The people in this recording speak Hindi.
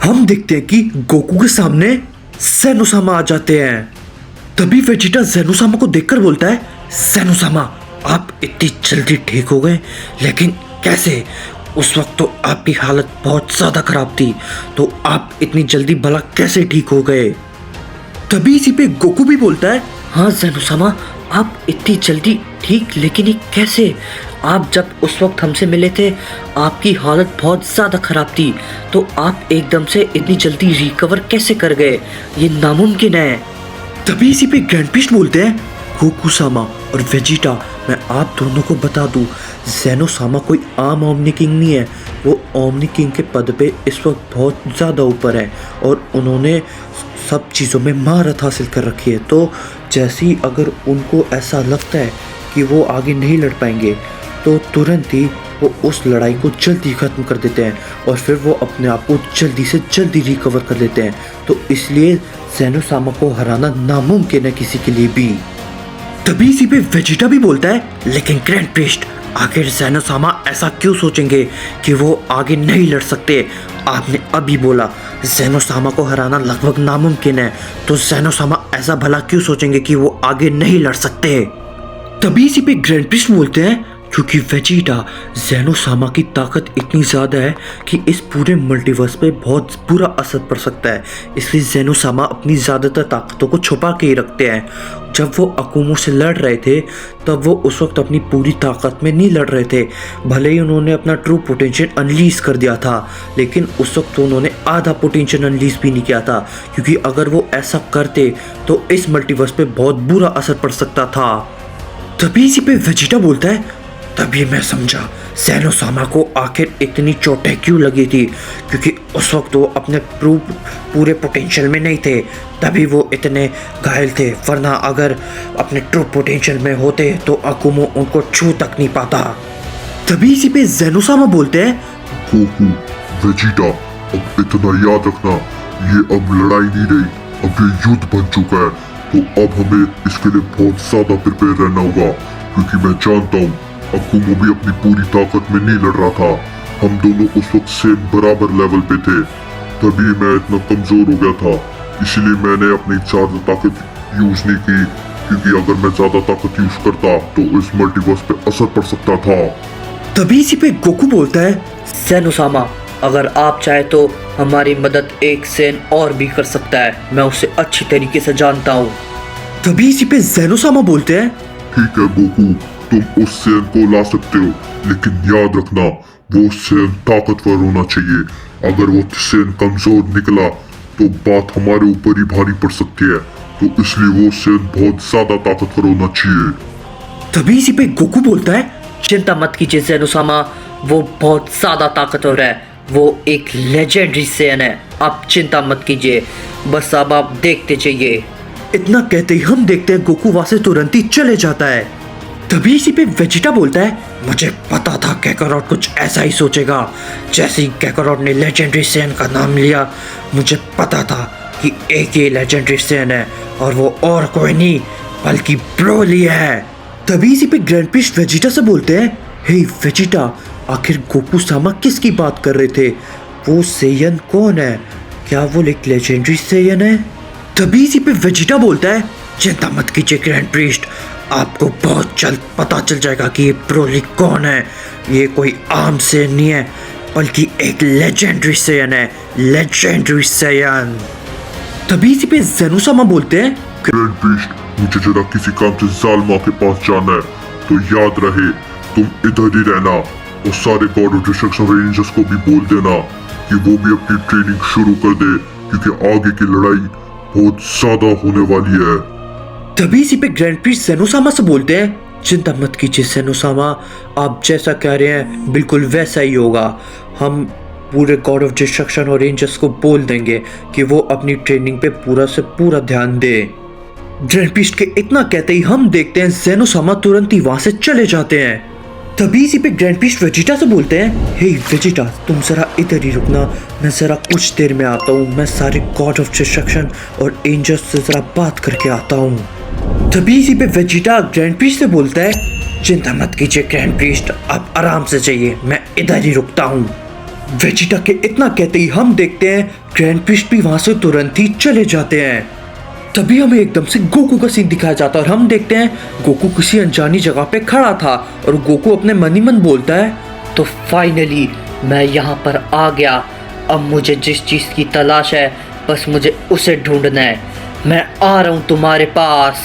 हम देखते हैं कि गोकू के सामने सेनोसामा आ जाते हैं। तभी वेजिटा जेनोसामा को देखकर बोलता है, सेनोसामा आप इतनी जल्दी ठीक हो गए, लेकिन कैसे? उस वक्त तो आपकी हालत बहुत ज़्यादा खराब थी, तो आप इतनी जल्दी भला कैसे ठीक हो गए? तभी इसी पे गोकू भी बोलता है, हाँ जेनोसामा आप इतनी जल्दी ठीक, लेकिन ये कैसे? आप जब उस वक्त हमसे मिले थे आपकी हालत बहुत ज़्यादा ख़राब थी, तो आप एकदम से इतनी जल्दी रिकवर कैसे कर गए? ये नामुमकिन है। तभी इसी पे ग्रैंड पीस्ट बोलते हैं, गोकू सामा और वेजिटा मैं आप दोनों को बता दूं, जेनोसामा कोई आम ओमनी किंग नहीं है। वो ओमनी किंग के पद पे इस वक्त बहुत ज़्यादा ऊपर है और उन्होंने सब चीज़ों में महारत हासिल कर रखी है। तो जैसे ही अगर उनको ऐसा लगता है कि वो आगे नहीं लड़ पाएंगे, तो तुरंत ही वो उस लड़ाई को जल्दी ख़त्म कर देते हैं और फिर वो अपने आप को जल्दी से जल्दी रिकवर कर लेते हैं। तो इसलिए जेनोसामा को हराना नामुमकिन है किसी के लिए भी। तभी इसी पे वेजिटा भी बोलता है, लेकिन ग्रैंड प्रीस्ट आखिर जेनोसामा ऐसा क्यों सोचेंगे कि वो आगे नहीं लड़ सकते? आपने अभी बोला जेनोसामा को हराना लगभग नामुमकिन है, तो जेनोसामा ऐसा भला क्यों सोचेंगे कि वो आगे नहीं लड़ सकते? तभी इसी पे ग्रैंड प्रीस्ट बोलते हैं, क्योंकि वेजिटा जेनोसामा की ताकत इतनी ज़्यादा है कि इस पूरे मल्टीवर्स पे बहुत बुरा असर पड़ सकता है, इसलिए जेनोसामा अपनी ज़्यादातर ताकतों को छुपा के ही रखते हैं। जब वो अकुमो से लड़ रहे थे तब वो उस वक्त अपनी पूरी ताकत में नहीं लड़ रहे थे, भले ही उन्होंने अपना ट्रू पोटेंशियल अनलीज कर दिया था, लेकिन उस वक्त तो उन्होंने आधा पोटेंशियल अनलीज भी नहीं किया था, क्योंकि अगर वो ऐसा करते तो इस मल्टीवर्स पे बहुत बुरा असर पड़ सकता था। तभी इसी पे वेजिटा बोलता है, तभी मैं समझा जेनोसामा को आखिर इतनी चोटें क्यों लगी थी, क्योंकि उस वक्त वो अपने पूरे पोटेंशियल में नहीं थे, तभी वो इतने घायल थे, वरना अगर अपने ट्रू पोटेंशियल में होते तो अकुमो उनको छू तक नहीं पाता। तभी इसी पे जेनोसामा बोलते हैं, गोकू, वेजिटा अब इतना याद रखना, ये अब लड़ाई नहीं रही, अब ये युद्ध बन चुका है, तो अब हमें इसके लिए बहुत ज्यादा प्रिपेयर रहना होगा, क्योंकि मैं जानता हूँ अकुमो भी अपनी पूरी ताकत में नहीं लड़ रहा था। हम दोनों उस वक्त सेम बराबर लेवल पे थे, तभी मैं इतना कमजोर हो गया था, इसलिए मैंने अपनी ज्यादा ताकत यूज नहीं की, क्योंकि अगर मैं ज्यादा ताकत यूज करता तो इस मल्टीवर्स पे असर पड़ सकता था। तभी इसी पे गोकू बोलता है, जेनोसामा अगर आप चाहे तो हमारी मदद एक सेन और भी कर सकता है, मैं उसे अच्छी तरीके से जानता हूँ। तभी इसी पे जेनोसामा बोलते हैं, ठीक है गोकू, तुम उस सेन को ला सकते हो, लेकिन याद रखना वो सेन ताकतवर होना चाहिए, अगर वो सेन कमजोर निकला तो बात हमारे ऊपर ही भारी पड़ सकती है, तो इसलिए वो सेन बहुत ज्यादा ताकतवर होना चाहिए। तभी इसी पे गोकू बोलता है, चिंता मत कीजिए जेनोसामा, वो बहुत ज्यादा ताकतवर है, वो एक लेजेंडरी सेन है, आप चिंता मत कीजिए, बस अब आप देखते जाइए। इतना कहते ही हम देखते हैं गोकू वहां से तुरंत ही चले जाता है। तभी इसी पे वेजिटा बोलता है, मुझे पता था कैकारोट कुछ ऐसा ही सोचेगा। जैसे ही कैकारोट ने लेजेंडरी सेन का नाम लिया, मुझे पता था कि एक ही लेजेंडरी सेन है और वो और कोई नहीं बल्कि ब्रोली है। तभी इसी पे ग्रैंड पीस्ट वेजिटा से बोलते हैं, हे वेजिटा आखिर गोकू सामा किसकी बात कर रहे थे? वो सेयन कौन है? क्या वो एक लेजेंडरी सेयन है? तभी इसी पे वेजिटा बोलता है, चिंता मत कीजिए ग्रैंड प्रीस्ट, आपको बहुत जल्द पता चल जाएगा कि ये ब्रोली कौन है। ये कोई आम सेयन नहीं है बल्कि एक लेजेंडरी सेयन है, लेजेंडरी सेयन। तभी इसी पे जेनोसामा बोलते हैं, ग्रैंड प्रीस्ट मुझे जरा किसी काम से जालमा के पास जाना है, तो याद रहे तुम इधर ही रहना और सारे गॉड ऑफ डिस्ट्रक्शन रेंजर्स को भी बोल देना कि वो भी अपनी ट्रेनिंग शुरू कर दे, क्योंकि आगे की लड़ाई बहुत ज्यादा होने वाली है। तभी इसी पे ग्रैंड प्रीस्ट जेनोसामा से बोलते हैं, चिंता मत कीजिए जेनोसामा, आप जैसा कह रहे हैं बिल्कुल वैसा ही होगा। हम पूरे गॉड ऑफ डिस्ट्रक्शन और रेंजर्स को बोल देंगे कि वो अपनी ट्रेनिंग पे पूरा से पूरा ध्यान दे। ग्रैंड प्रीस्ट के इतना कहते ही हम देखते हैं जेनोसामा तुरंत ही वहां से चले जाते हैं। तभी इसी पे ग्रैंड प्रीस्ट वेजिटा से बोलते हैं, हे वेजिटा तुम जरा इधर ही रुकना, मैं जरा कुछ देर में आता हूँ, मैं सारे गॉड ऑफ डिस्ट्रक्शन और एंजल्स से जरा बात करके आता हूँ। तभी इसी पे वेजिटा ग्रैंड प्रीस्ट से बोलता है, चिंता मत कीजिए ग्रैंड प्रीस्ट, आप आराम से जाइए, मैं इधर ही रुकता हूँ। वेजिटा के इतना कहते ही हम देखते हैं ग्रैंड प्रिस्ट भी वहां से तुरंत ही चले जाते हैं। तभी हमें एकदम से गोकू का सीन दिखाया जाता है और हम देखते हैं गोकू किसी अनजानी जगह पे खड़ा था और गोकू अपने मन ही मन बोलता है, तो फाइनली मैं यहाँ पर आ गया। अब मुझे जिस चीज़ की तलाश है बस मुझे उसे ढूंढना है। मैं आ रहा हूँ तुम्हारे पास।